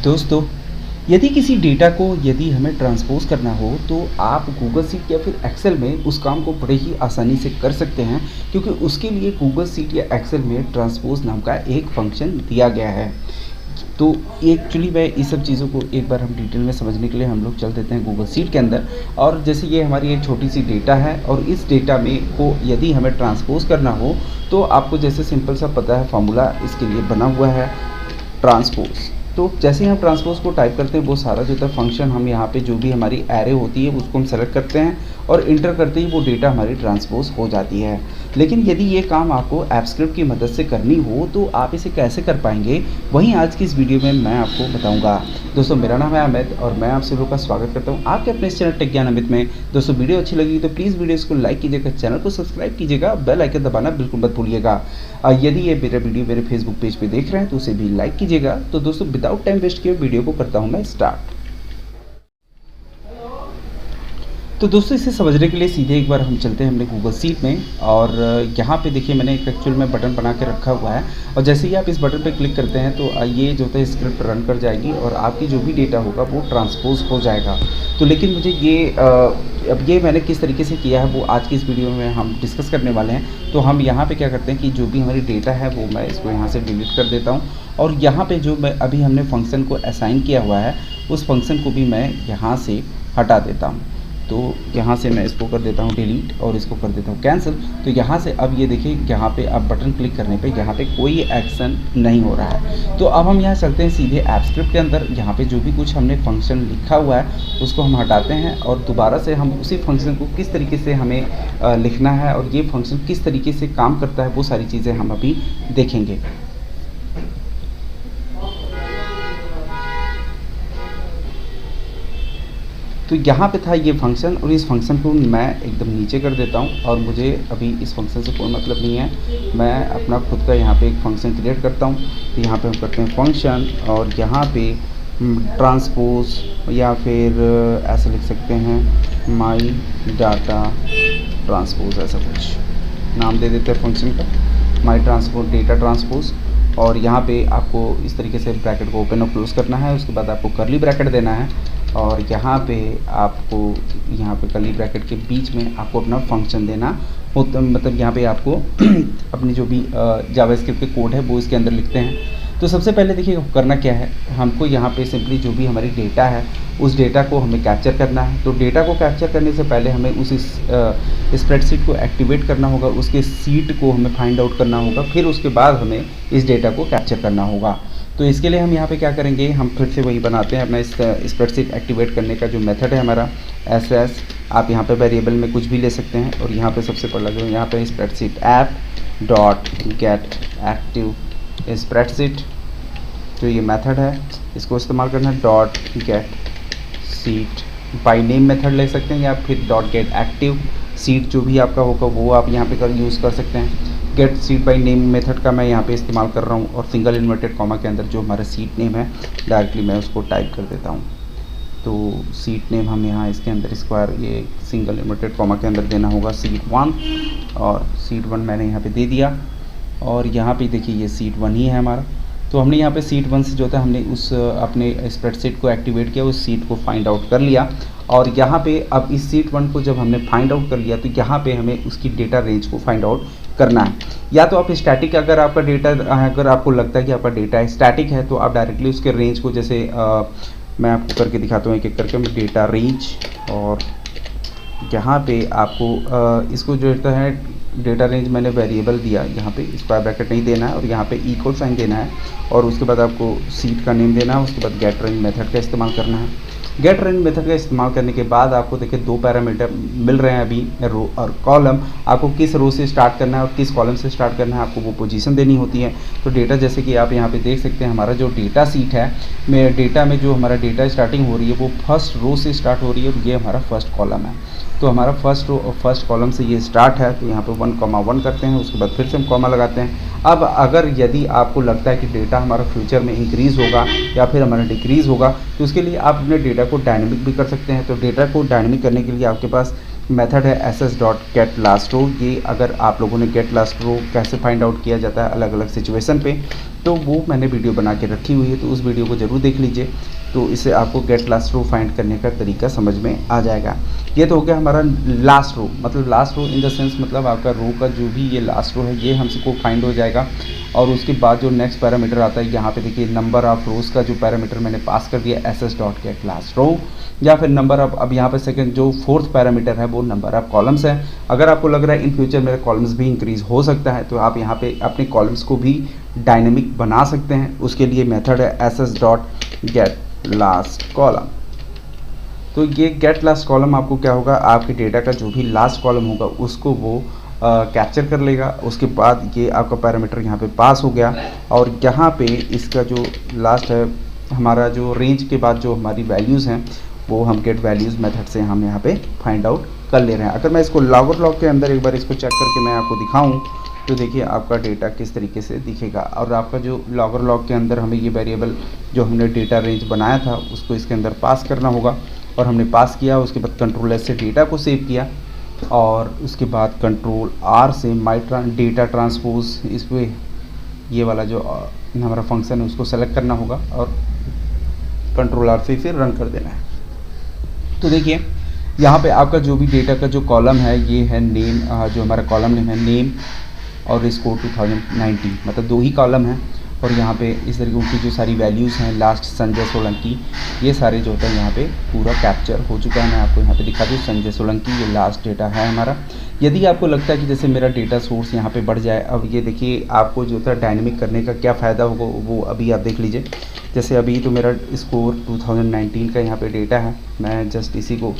दोस्तों, यदि किसी डेटा को यदि हमें ट्रांसपोज़ करना हो तो आप गूगल शीट या फिर एक्सेल में उस काम को बड़े ही आसानी से कर सकते हैं, क्योंकि उसके लिए गूगल शीट या एक्सेल में ट्रांसपोज़ नाम का एक फ़ंक्शन दिया गया है। तो एक्चुअली मैं इस सब चीज़ों को एक बार हम डिटेल में समझने के लिए हम लोग चल देते हैं गूगल शीट के अंदर। और जैसे ये हमारी एक छोटी सी डेटा है और इस डेटा में को यदि हमें ट्रांसपोज़ करना हो तो आपको जैसे सिंपल सा पता है, फार्मूला इसके लिए बना हुआ है ट्रांसपोज़। तो जैसे ही हम ट्रांसपोज़ को टाइप करते हैं वो सारा जो होता है फंक्शन, हम यहाँ पे जो भी हमारी एरे होती है उसको हम सेलेक्ट करते हैं और इंटर करते ही वो डेटा हमारी ट्रांसपोज़ हो जाती है। लेकिन यदि ये काम आपको एप्पस्क्रिप्ट की मदद से करनी हो तो आप इसे कैसे कर पाएंगे, वहीं आज की इस वीडियो में मैं आपको बताऊंगा। दोस्तों, मेरा नाम है अमित और मैं आप सभी लोगों का स्वागत करता हूं आपके अपने इस चैनल टेक ज्ञान अमित में। दोस्तों, वीडियो अच्छी लगी तो प्लीज़ वीडियोज़ को लाइक कीजिएगा, चैनल को सब्सक्राइब कीजिएगा, बेल आइकन दबाना बिल्कुल मत भूलिएगा। यदि ये मेरा वीडियो मेरे फेसबुक पेज पे देख रहे हैं तो उसे भी लाइक कीजिएगा। तो दोस्तों, विदाउट टाइम वेस्ट किए वीडियो को करता हूं मैं स्टार्ट। तो दोस्तों, इसे समझने के लिए सीधे एक बार हम चलते हैं हमने गूगल शीट में। और यहाँ पे देखिए मैंने एक एक्चुअल में बटन बना के रखा हुआ है और जैसे ही आप इस बटन पे क्लिक करते हैं तो ये जो है स्क्रिप्ट रन कर जाएगी और आपकी जो भी डेटा होगा वो ट्रांसपोज हो जाएगा। तो लेकिन मुझे ये अब ये मैंने किस तरीके से किया है वो आज की इस वीडियो में हम डिस्कस करने वाले हैं। तो हम यहाँ पे क्या करते हैं कि जो भी हमारी डेटा है वो मैं इसको यहाँ से डिलीट कर देता हूँ और यहाँ पे जो मैं अभी हमने फंक्शन को असाइन किया हुआ है उस फंक्शन को भी मैं यहाँ से हटा देता हूँ। तो यहाँ से मैं इसको कर देता हूँ डिलीट और इसको कर देता हूँ कैंसिल। तो यहाँ से अब ये देखिए, यहाँ पे अब बटन क्लिक करने पे यहाँ पे कोई एक्शन नहीं हो रहा है। तो अब हम यहाँ चलते हैं सीधे एप्पस्क्रिप्ट के अंदर। यहाँ पे जो भी कुछ हमने फंक्शन लिखा हुआ है उसको हम हटाते हैं और दोबारा से हम उसी फंक्शन को किस तरीके से हमें लिखना है और ये फंक्शन किस तरीके से काम करता है वो सारी चीज़ें हम अभी देखेंगे। तो यहाँ पे था ये फंक्शन और इस फंक्शन को मैं एकदम नीचे कर देता हूँ और मुझे अभी इस फंक्शन से कोई मतलब नहीं है। मैं अपना खुद का यहाँ पे एक फंक्शन क्रिएट करता हूँ। तो यहाँ पे हम करते हैं फंक्शन और यहाँ पे ट्रांसपोज या फिर ऐसा लिख सकते हैं माई डाटा ट्रांसपोज, ऐसा कुछ नाम दे देते हैं फंक्शन का, माई ट्रांसपोज डेटा ट्रांसपोज। और यहाँ पे आपको इस तरीके से ब्रैकेट को ओपन और क्लोज़ करना है। उसके बाद आपको कर्ली ब्रैकेट देना है और यहाँ पे आपको यहाँ पे कर्ली ब्रैकेट के बीच में आपको अपना फंक्शन देना होता, मतलब यहाँ पे आपको अपनी जो भी जावास्क्रिप्ट के कोड है वो इसके अंदर लिखते हैं। तो सबसे पहले देखिए करना क्या है, हमको यहाँ पे सिंपली जो भी हमारी डेटा है उस डेटा को हमें कैप्चर करना है। तो डेटा को कैप्चर करने से पहले हमें उस स्प्रेडशीट को एक्टिवेट करना होगा, उसके सीट को हमें फाइंड आउट करना होगा, फिर उसके बाद हमें इस डेटा को कैप्चर करना होगा। तो इसके लिए हम यहाँ पे क्या करेंगे, हम फिर से वही बनाते हैं अपना इस स्प्रेडशीट एक्टिवेट करने का जो मेथड है हमारा एस। आप यहाँ पे वेरिएबल में कुछ भी ले सकते हैं और यहाँ पे सबसे पहला जो यहाँ पे spreadsheet app dot gate active spreadsheet, जो ये मेथड है इसको इस्तेमाल करना है। Dot gate seat by name method ले सकते हैं या फिर डॉट गेट एक्टिव सीट जो भी आपका होगा वो आप यहाँ पे यूज़ कर सकते हैं। Gate seat by name method का मैं यहाँ पे इस्तेमाल कर रहा हूँ और सिंगल इन्वर्टेड कॉमा के अंदर जो हमारा सीट नेम है डायरेक्टली मैं उसको टाइप कर देता हूँ। तो सीट नेम हम यहाँ इसके अंदर स्क्वायर ये सिंगल इन्वर्टेड कॉमा के अंदर देना होगा सीट 1 और सीट 1 मैंने यहाँ पे दे दिया। और यहाँ पे देखिए ये सीट 1 ही है हमारा। तो हमने यहाँ पे सीट 1 से जो था हमने उस अपने स्प्रेडशीट को एक्टिवेट किया, उस सीट को फाइंड आउट कर लिया। और यहाँ पे अब इस सीट 1 को जब हमने फाइंड आउट कर लिया तो यहाँ पे हमें उसकी डेटा रेंज को फाइंड आउट करना है। या तो आप स्टैटिक, अगर आपका डेटा अगर आपको लगता है कि आपका डेटा स्टैटिक है तो आप डायरेक्टली उसके रेंज को जैसे मैं आपको करके दिखाता हूँ एक एक करके। मैं डेटा रेंज और यहाँ पे आपको इसको जो है डेटा रेंज मैंने वेरिएबल दिया, यहाँ पे स्क्वायर ब्रैकेट नहीं देना है और यहाँ पे इक्वल साइन देना है और उसके बाद आपको सीट का नेम देना है। उसके बाद गेट रेंज मेथड का इस्तेमाल करना है। गेट रेंज मेथड का इस्तेमाल करने के बाद आपको देखिए 2 पैरामीटर मिल रहे हैं अभी, रो और कॉलम। आपको किस रो से स्टार्ट करना है और किस कॉलम से स्टार्ट करना है आपको वो पोजीशन देनी होती है। तो डेटा जैसे कि आप यहाँ पे देख सकते हैं हमारा जो डेटा सीट है में डेटा में जो हमारा डेटा स्टार्टिंग हो रही है वो फर्स्ट रो से स्टार्ट हो रही है और ये हमारा फर्स्ट कॉलम है। तो हमारा फर्स्ट रो और फर्स्ट कॉलम से ये स्टार्ट है। तो यहाँ पे 1,1 करते हैं, उसके बाद फिर से हम कॉमा लगाते हैं। अब अगर यदि आपको लगता है कि डेटा हमारा फ्यूचर में इंक्रीज़ होगा या फिर हमारा डिक्रीज़ होगा तो उसके लिए आप अपने डेटा को डायनेमिक भी कर सकते हैं। तो डेटा को डायनेमिक करने के लिए आपके पास मेथड है ss.getLastRow। ये अगर आप लोगों ने गेट लास्ट रो कैसे फाइंड आउट किया जाता है अलग अलग सिचुएशन पे, तो वो मैंने वीडियो बना के रखी हुई है, तो उस वीडियो को ज़रूर देख लीजिए। तो इससे आपको गेट लास्ट रो फाइंड करने का तरीका समझ में आ जाएगा। ये तो हो गया हमारा लास्ट रो, मतलब last row in the sense मतलब आपका रो का जो भी ये लास्ट रो है ये हमको फाइंड हो जाएगा। और उसके बाद जो नेक्स्ट पैरामीटर आता है, यहाँ पे देखिए नंबर ऑफ रोज़ का जो पैरामीटर मैंने पास कर दिया S dot get last row, या फिर नंबर ऑफ, अब यहाँ पे सेकंड जो फोर्थ पैरामीटर है वो नंबर ऑफ कॉलम्स है। अगर आपको लग रहा है इन फ्यूचर मेरे कॉलम्स भी इंक्रीज़ हो सकता है, तो आप यहाँ पे अपने कॉलम्स को भी डायनेमिक बना सकते हैं। उसके लिए मेथड है S dot get last column. तो ये गेट लास्ट कॉलम आपको क्या होगा, आपके डेटा का जो भी लास्ट कॉलम होगा उसको वो कैप्चर कर लेगा। उसके बाद ये आपका पैरामीटर यहाँ पे पास हो गया, और यहाँ पे इसका जो लास्ट है हमारा जो रेंज के बाद जो हमारी वैल्यूज़ हैं वो हम गेट वैल्यूज़ मेथड से हम यहाँ पे फाइंड आउट कर ले रहे हैं। अगर मैं इसको लॉगर लॉग के अंदर एक बार इसको चेक करके मैं आपको दिखाऊँ तो देखिए आपका डेटा किस तरीके से दिखेगा। और आपका जो लॉगर लॉग के अंदर हमें ये वेरिएबल जो हमने डेटा रेंज बनाया था उसको इसके अंदर पास करना होगा, और हमने पास किया। उसके बाद कंट्रोल एस से डेटा को सेव किया, और उसके बाद कंट्रोल आर से माई डेटा ट्रांसपोज इस पर ये वाला जो हमारा फंक्शन है उसको सेलेक्ट करना होगा, और कंट्रोल आर से फिर रन कर देना है। तो देखिए यहाँ पे आपका जो भी डेटा का जो कॉलम है ये है नेम, जो हमारा कॉलम नेम है नेम और स्कोर 2019, मतलब 2 ही कॉलम हैं। और यहाँ पे इस तरीके की जो सारी वैल्यूज़ हैं लास्ट संजय सोलंकी, ये सारे जो होता है यहाँ पे पूरा कैप्चर हो चुका है। मैं आपको यहाँ पे दिखा दूँ संजय सोलंकी ये लास्ट डेटा है हमारा। यदि आपको लगता है कि जैसे मेरा डेटा सोर्स यहाँ पे बढ़ जाए, अब ये देखिए आपको जो था डायनेमिक करने का क्या फ़ायदा होगा वो अभी आप देख लीजिए। जैसे अभी तो मेरा स्कोर 2019 का यहाँ पे डेटा है, मैं जस्ट इसी को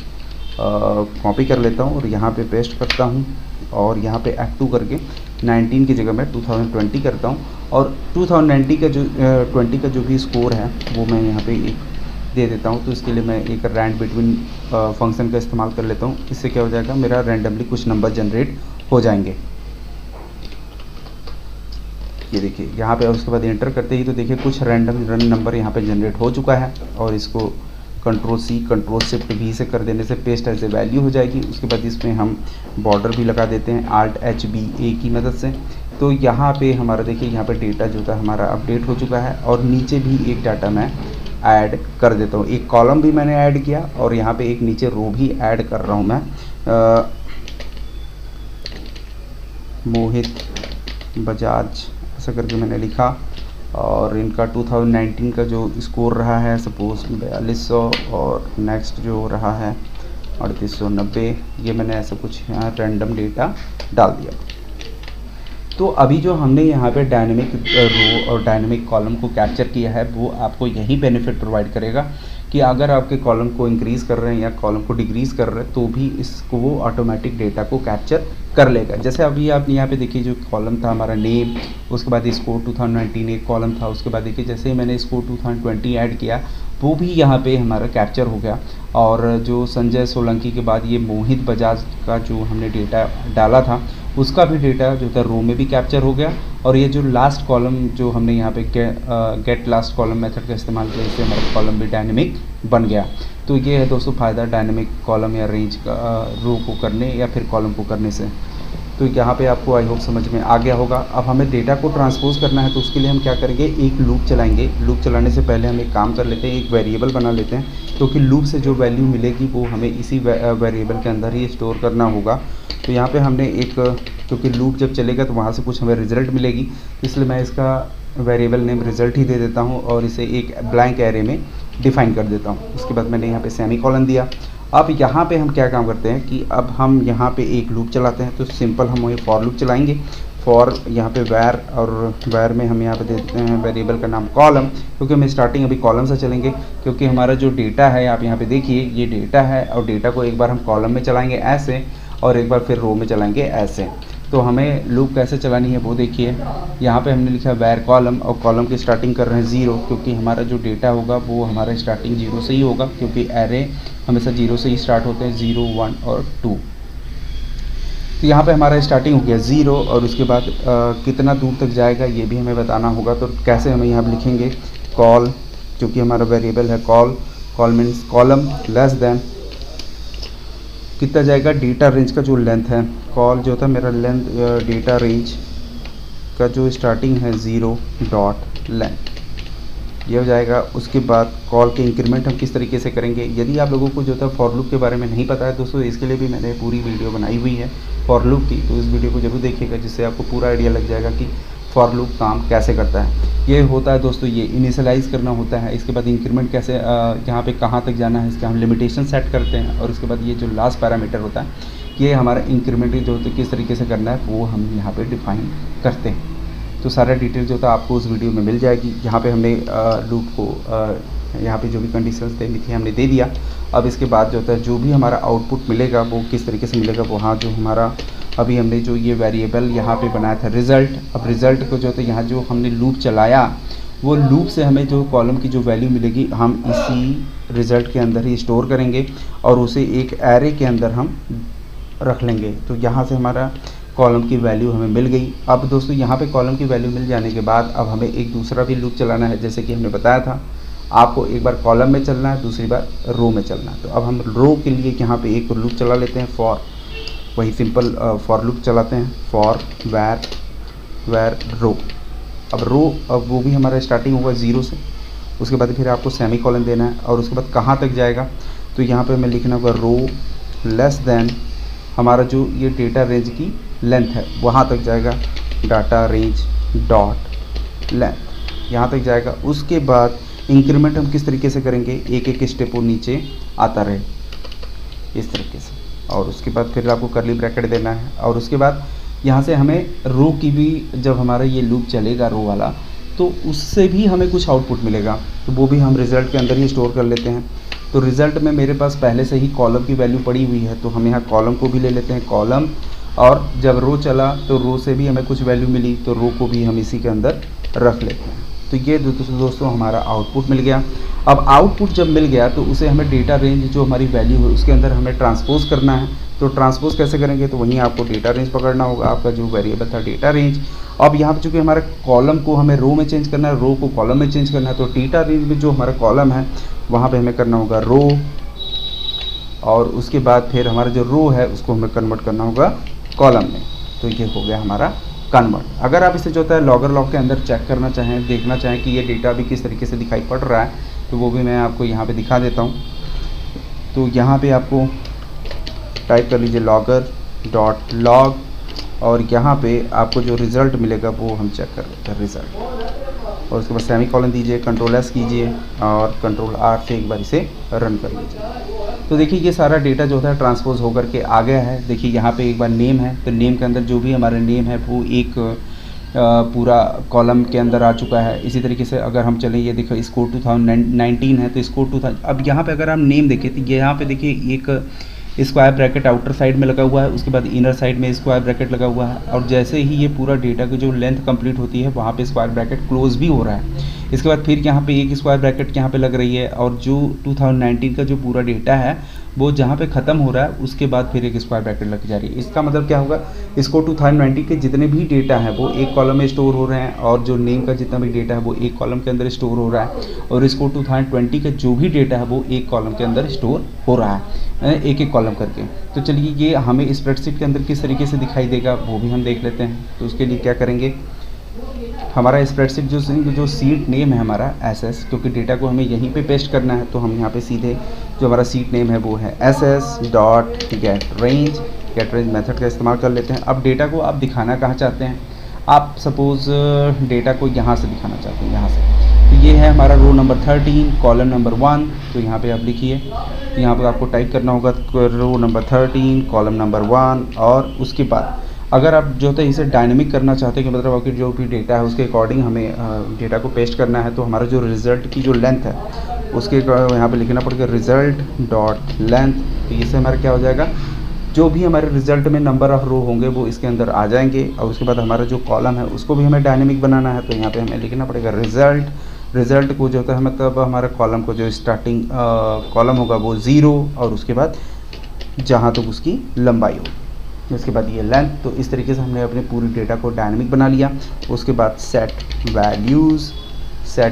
कॉपी कर लेता हूँ और यहाँ पे पेस्ट करता हूँ, और यहाँ पे F2 करके 19 की जगह मैं 2020 करता हूँ। और 2019 का जो 20 का जो भी स्कोर है वो मैं यहाँ पे एक दे देता हूँ। तो इसके लिए मैं एक रैंड बिटवीन फंक्शन का इस्तेमाल कर लेता हूँ। इससे क्या हो जाएगा, मेरा रैंडमली कुछ नंबर जनरेट हो जाएंगे। ये देखिए यहाँ पे उसके बाद एंटर करते ही तो देखिए कुछ रैंडम नंबर यहाँ पे जनरेट हो चुका है, और इसको कंट्रोल सी कंट्रोल शिफ्ट भी से कर देने से पेस्ट एज ए वैल्यू हो जाएगी। उसके बाद इसमें हम बॉर्डर भी लगा देते हैं Alt HB A की मदद से। तो यहाँ पे हमारा देखिए यहाँ पे डेटा जो था हमारा अपडेट हो चुका है, और नीचे भी एक डाटा मैं ऐड कर देता हूँ। एक कॉलम भी मैंने ऐड किया, और यहाँ पे एक नीचे रो भी ऐड कर रहा हूँ मैं। मोहित बजाज ऐसा करके मैंने लिखा, और इनका 2019 का जो स्कोर रहा है सपोज 4200, और नेक्स्ट जो रहा है 3890, ये मैंने ऐसा कुछ यहाँ रैंडम डेटा डाल दिया। तो अभी जो हमने यहाँ पे डायनेमिक रो और डायनेमिक कॉलम को कैप्चर किया है वो आपको यही बेनिफिट प्रोवाइड करेगा कि अगर आपके कॉलम को इंक्रीज़ कर रहे हैं या कॉलम को डिक्रीज़ कर रहे हैं तो भी इसको वो ऑटोमेटिक डेटा को कैप्चर कर लेगा। जैसे अभी आप यहाँ पे देखिए जो कॉलम था हमारा नेम, उसके बाद स्कोर 2019 एक कॉलम था, उसके बाद देखिए जैसे ही मैंने स्कोर 2020 ऐड किया वो भी यहाँ पे हमारा कैप्चर हो गया। और जो संजय सोलंकी के बाद ये मोहित बजाज का जो हमने डेटा डाला था उसका भी डेटा जो था रो में भी कैप्चर हो गया। और ये जो लास्ट कॉलम जो हमने यहाँ पे गेट लास्ट कॉलम मेथड का इस्तेमाल किया, इससे हमारा कॉलम भी डायनेमिक बन गया। तो ये है दोस्तों फ़ायदा डायनेमिक कॉलम या रेंज का रो को करने या फिर कॉलम को करने से। तो यहाँ पे आपको आई होप समझ में आ गया होगा। अब हमें डेटा को ट्रांसपोज करना है तो उसके लिए हम क्या करेंगे, एक लूप चलाएंगे। लूप चलाने से पहले हम एक काम कर लेते हैं, एक वेरिएबल बना लेते हैं, क्योंकि लूप से जो वैल्यू मिलेगी वो हमें इसी वेरिएबल के अंदर ही स्टोर करना होगा। तो यहाँ पे हमने एक, क्योंकि लूप जब चलेगा तो वहाँ से कुछ हमें रिजल्ट मिलेगी, तो इसलिए मैं इसका वेरिएबल नेम रिजल्ट ही दे देता हूँ और इसे एक ब्लैंक एरे में डिफाइन कर देता हूँ। उसके बाद मैंने यहाँ पे सेमीकोलन दिया। अब यहाँ पे हम क्या काम करते हैं कि अब हम यहाँ पे एक लूप चलाते हैं। तो सिंपल हम वही फॉर लूप चलाएंगे। फॉर यहाँ पे वैर, और वैर में हम यहाँ पे दे देते हैं वेरिएबल का नाम कॉलम, क्योंकि हम स्टार्टिंग अभी कॉलम से चलेंगे, क्योंकि हमारा जो डेटा है आप यहाँ पे देखिए ये डेटा है, और डेटा को एक बार हम कॉलम में चलाएंगे ऐसे, और एक बार फिर रो में चलाएंगे ऐसे। तो हमें लूप कैसे चलानी है वो देखिए। यहाँ पे हमने लिखा वैर कॉलम, और कॉलम की स्टार्टिंग कर रहे हैं 0, क्योंकि हमारा जो डेटा होगा वो हमारा स्टार्टिंग 0 से ही होगा, क्योंकि एरे हमेशा 0 से ही स्टार्ट होते हैं, 0, 1 और 2। तो यहाँ पे हमारा स्टार्टिंग हो गया 0, और उसके बाद कितना दूर तक जाएगा ये भी हमें बताना होगा। तो कैसे हमें यहाँ लिखेंगे, कॉल, क्योंकि हमारा वेरिएबल है call, call means column less than कितना जाएगा, डेटा रेंज का जो लेंथ है, कॉल जो था मेरा लेंथ डेटा रेंज का जो स्टार्टिंग है 0 डॉट लेंथ, ये हो जाएगा। उसके बाद कॉल के इंक्रीमेंट हम किस तरीके से करेंगे। यदि आप लोगों को जो था फॉर लूप के बारे में नहीं पता है दोस्तों, इसके लिए भी मैंने पूरी वीडियो बनाई हुई है फॉर लूप की, तो इस वीडियो को जरूर देखिएगा, जिससे आपको पूरा आइडिया लग जाएगा कि फॉर लूप काम कैसे करता है। ये होता है दोस्तों, ये इनिशियलाइज़ करना होता है, इसके बाद इंक्रीमेंट कैसे यहाँ पे कहाँ तक जाना है, इसके हम लिमिटेशन सेट करते हैं, और उसके बाद ये जो लास्ट पैरामीटर होता है, ये हमारा इंक्रीमेंट जो किस तरीके से करना है वो हम यहाँ पे डिफाइन करते हैं। तो सारा डिटेल जो था आपको उस वीडियो में मिल जाएगी। यहाँ पे हमने लूप को यहाँ पे जो भी कंडीशंस देनी थी हमने दे दिया। अब इसके बाद जो था जो भी हमारा आउटपुट मिलेगा वो किस तरीके से मिलेगा, वो हाँ जो हमारा अभी हमने जो ये वेरिएबल यहाँ पे बनाया था रिज़ल्ट, अब रिज़ल्ट को जो था यहाँ जो हमने लूप चलाया वो लूप से हमें जो कॉलम की जो वैल्यू मिलेगी हम इसी रिज़ल्ट के अंदर ही स्टोर करेंगे और उसे एक एरे के अंदर हम रख लेंगे। तो यहाँ से हमारा कॉलम की वैल्यू हमें मिल गई। अब दोस्तों यहाँ पे कॉलम की वैल्यू मिल जाने के बाद अब हमें एक दूसरा भी लूप चलाना है, जैसे कि हमने बताया था आपको, एक बार कॉलम में चलना है, दूसरी बार रो में चलना है। तो अब हम रो के लिए यहाँ पे एक लूप चला लेते हैं, फॉर, वही सिंपल फॉर लूप चलाते हैं, फॉर वेर रो। अब रो, अब वो भी हमारा स्टार्टिंग होगा 0 से, उसके बाद फिर आपको सेमी कॉलन देना है, और उसके बाद कहाँ तक जाएगा तो यहाँ पे हमें लिखना होगा रो लेस देन हमारा जो ये डेटा रेंज की लेंथ है वहाँ तक जाएगा, डाटा रेंज डॉट लेंथ यहाँ तक जाएगा। उसके बाद इंक्रीमेंट हम किस तरीके से करेंगे, एक एक स्टेप वो नीचे आता रहे इस तरीके से, और उसके बाद फिर आपको कर्ली ब्रैकेट देना है, और उसके बाद यहाँ से हमें रो की भी जब हमारा ये लूप चलेगा रो वाला तो उससे भी हमें कुछ आउटपुट मिलेगा, तो वो भी हम रिज़ल्ट के अंदर ही स्टोर कर लेते हैं। तो रिज़ल्ट में मेरे पास पहले से ही कॉलम की वैल्यू पड़ी हुई है, तो हम यहाँ कॉलम को भी ले लेते हैं कॉलम, और जब रो चला तो रो से भी हमें कुछ वैल्यू मिली तो रो को भी हम इसी के अंदर रख लेते हैं। तो ये दोस्तों हमारा आउटपुट मिल गया। अब आउटपुट जब मिल गया तो उसे हमें डेटा रेंज जो हमारी वैल्यू है उसके अंदर हमें ट्रांसपोज करना है। तो ट्रांसपोज कैसे करेंगे, तो वहीं आपको डेटा रेंज पकड़ना होगा, आपका जो वेरिएबल था डेटा रेंज। अब यहाँ पर चूँकि हमारे कॉलम को हमें रो में चेंज करना है, रो को कॉलम में चेंज करना है, तो डेटा रेंज में जो हमारा कॉलम है वहाँ पे हमें करना होगा रो, और उसके बाद फिर हमारा जो रो है उसको हमें कन्वर्ट करना होगा कॉलम में। तो ये हो गया हमारा कन्वर्ट। अगर आप इसे जो होता है लॉगर लॉग के अंदर चेक करना चाहें, देखना चाहें कि ये डेटा भी किस तरीके से दिखाई पड़ रहा है, तो वो भी मैं आपको यहाँ पे दिखा देता हूँ। तो यहाँ पे आपको टाइप कर लीजिए लॉगर डॉट लॉग, और यहाँ पे आपको जो रिज़ल्ट मिलेगा वो हम चेक कर लेते हैं रिज़ल्ट, और उसके बाद सेमी कॉलन दीजिए, कंट्रोल एस कीजिए और कंट्रोल आर से एक बार इसे रन कर लीजिए। तो देखिए ये सारा डेटा जो होता है ट्रांसपोज होकर के आ गया है। देखिए यहाँ पे एक बार नेम है, तो नेम के अंदर जो भी हमारा नेम है वो एक पूरा कॉलम के अंदर आ चुका है। इसी तरीके से अगर हम चलें, ये देखो स्कोर 2019 है तो स्कोर 2000। अब यहाँ पे अगर हम नेम देखें तो यहाँ पे देखिए एक स्क्वायर ब्रैकेट आउटर साइड में लगा हुआ है, उसके बाद इनर साइड में स्क्वायर ब्रैकेट लगा हुआ है, और जैसे ही ये पूरा डेटा की जो लेंथ कंप्लीट होती है वहाँ पे स्क्वायर ब्रैकेट क्लोज भी हो रहा है। इसके बाद फिर यहाँ पे एक स्क्वायर ब्रैकेट यहाँ पे लग रही है, और जो 2019 का जो पूरा डेटा है वो जहाँ पे ख़त्म हो रहा है उसके बाद फिर एक स्क्वायर ब्रैकेट लग जा रही है। इसका मतलब क्या होगा, इसको 2019 के जितने भी डेटा है वो एक कॉलम में स्टोर हो रहे हैं, और जो नेम का जितना भी डेटा है वो एक कॉलम के अंदर स्टोर हो रहा है, और इसको 2020 का जो भी डेटा है वो एक कॉलम के अंदर स्टोर हो रहा है, एक एक कॉलम करके। तो चलिए ये हमें स्प्रेडशीट के अंदर किस तरीके से दिखाई देगा वो भी हम देख लेते हैं। तो उसके लिए क्या करेंगे, हमारा स्प्रेडशीट जो सीट नेम है हमारा SS, क्योंकि डेटा को हमें यहीं पे पेस्ट करना है, तो हम यहाँ पे सीधे जो हमारा सीट नेम है वो है SS dot gate range method का इस्तेमाल कर लेते हैं। अब डेटा को आप दिखाना कहाँ चाहते हैं, आप सपोज़ डेटा को यहाँ से दिखाना चाहते हैं, यहाँ से। तो ये है हमारा रो नंबर 13 कॉलम नंबर 1, तो यहाँ पे आप लिखिए, यहाँ पर आपको टाइप करना होगा रो नंबर 13 कॉलम नंबर 1, और उसके बाद अगर आप जो है इसे डायनेमिक करना चाहते हैं कि मतलब आपकी जो भी डेटा है उसके अकॉर्डिंग हमें डेटा को पेस्ट करना है, तो हमारा जो रिज़ल्ट की जो लेंथ है उसके यहाँ पे लिखना पड़ेगा रिज़ल्ट डॉट लेंथ। तो इससे हमारा क्या हो जाएगा, जो भी हमारे रिज़ल्ट में नंबर ऑफ़ रो होंगे वो इसके अंदर आ जाएंगे, और उसके बाद हमारा जो कॉलम है उसको भी हमें डायनेमिक बनाना है, तो यहाँ पर हमें लिखना पड़ेगा रिज़ल्ट को जो होता है मतलब हमारा कॉलम को जो स्टार्टिंग कॉलम होगा वो 0, और उसके बाद जहाँ तक उसकी लंबाई हो, उसके बाद ये लेंथ। तो इस तरीके से हमने अपने पूरी डेटा को डायनेमिक बना लिया। उसके बाद सेट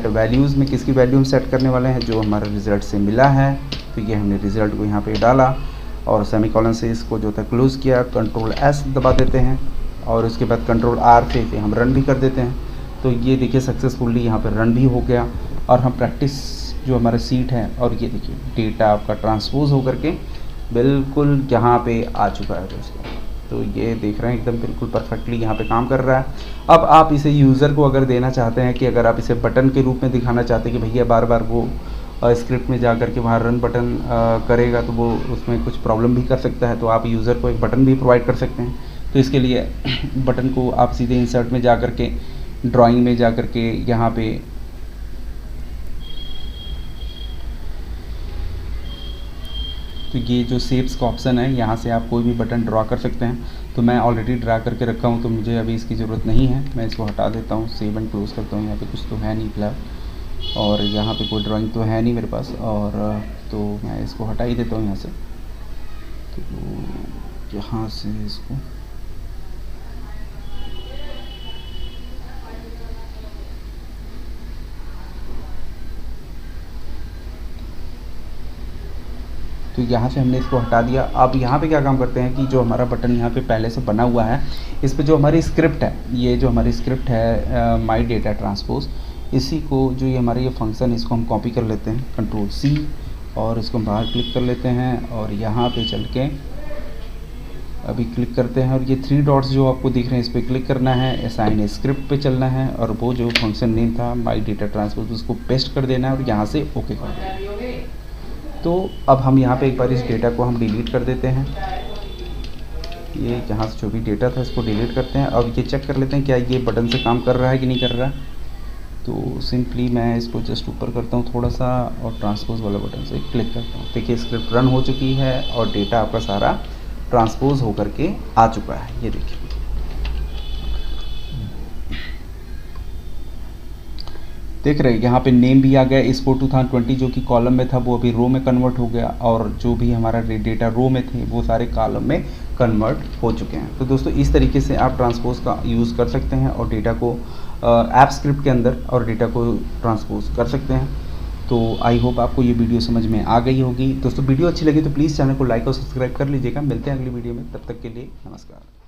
वैल्यूज़ में किसकी वैल्यू हम सेट करने वाले हैं, जो हमारा रिज़ल्ट से मिला है। तो ये हमने रिज़ल्ट को यहाँ पे डाला, और सेमीकोलन से इसको जो था क्लोज़ किया, कंट्रोल S दबा देते हैं, और उसके बाद कंट्रोल R से इसे हम रन भी कर देते हैं। तो ये देखिए सक्सेसफुली यहाँ पे रन भी हो गया और हम प्रैक्टिस जो हमारा सीट है, और ये देखिए डेटा आपका ट्रांसपोज होकर के बिल्कुल यहाँ पे आ चुका है दोस्तों। तो ये देख रहे हैं एकदम बिल्कुल परफेक्टली यहाँ पे काम कर रहा है। अब आप इसे यूज़र को अगर देना चाहते हैं कि अगर आप इसे बटन के रूप में दिखाना चाहते हैं कि भैया बार बार वो स्क्रिप्ट में जा कर के वहाँ रन बटन करेगा तो वो उसमें कुछ प्रॉब्लम भी कर सकता है, तो आप यूज़र को एक बटन भी प्रोवाइड कर सकते हैं। तो इसके लिए बटन को आप सीधे इंसर्ट में जा कर के, ड्राइंग में जा कर के यहाँ पे तो ये जो शेप्स का ऑप्शन है, यहाँ से आप कोई भी बटन ड्रा कर सकते हैं। तो मैं ऑलरेडी ड्रा करके रखा हूँ तो मुझे अभी इसकी ज़रूरत नहीं है, मैं इसको हटा देता हूँ, सेव एंड क्लोज़ करता हूँ। यहाँ पे कुछ तो है नहीं फिलहाल, और यहाँ पे कोई ड्राइंग तो है नहीं मेरे पास, और तो मैं इसको हटा ही देता हूँ यहाँ से। तो यहाँ से इसको तो यहाँ से हमने इसको हटा दिया। अब यहाँ पे क्या काम करते हैं कि जो हमारा बटन यहाँ पे पहले से बना हुआ है, इस पे जो हमारी स्क्रिप्ट है, ये जो हमारी स्क्रिप्ट है माई डेटा ट्रांसपोज, इसी को जो ये हमारा ये फंक्शन, इसको हम कॉपी कर लेते हैं कंट्रोल C, और इसको बाहर क्लिक कर लेते हैं और यहाँ पे चल के अभी क्लिक करते हैं, और ये 3 डॉट्स जो आपको दिख रहे हैं इस पर क्लिक करना है, असाइन स्क्रिप्ट पे चलना है, और वो जो फंक्शन नेम था माई डेटा ट्रांसपोज उसको पेस्ट कर देना है और यहाँ से ओके कर देना है। तो अब हम यहाँ पे एक बार इस डेटा को हम डिलीट कर देते हैं। ये यहाँ से जो भी डेटा था इसको डिलीट करते हैं। अब ये चेक कर लेते हैं क्या ये बटन से काम कर रहा है कि नहीं कर रहा है। तो सिंपली मैं इसको जस्ट ऊपर करता हूँ थोड़ा सा, और ट्रांसपोज वाला बटन से क्लिक करता हूँ। देखिए स्क्रिप्ट रन हो चुकी है और डेटा आपका सारा ट्रांसपोज होकर के आ चुका है। ये देखिए देख रहे हैं यहाँ पे नेम भी आ गया। इस 2020 जो कि कॉलम में था वो अभी रो में कन्वर्ट हो गया, और जो भी हमारा डेटा रो में थे वो सारे कॉलम में कन्वर्ट हो चुके हैं। तो दोस्तों इस तरीके से आप ट्रांसपोज का यूज़ कर सकते हैं और डेटा को ऐप स्क्रिप्ट के अंदर और डेटा को ट्रांसपोज कर सकते हैं। तो आई होप आपको ये वीडियो समझ में आ गई होगी। दोस्तों वीडियो अच्छी लगी तो प्लीज़ चैनल को लाइक और सब्सक्राइब कर लीजिएगा। मिलते हैं अगली वीडियो में, तब तक के लिए नमस्कार।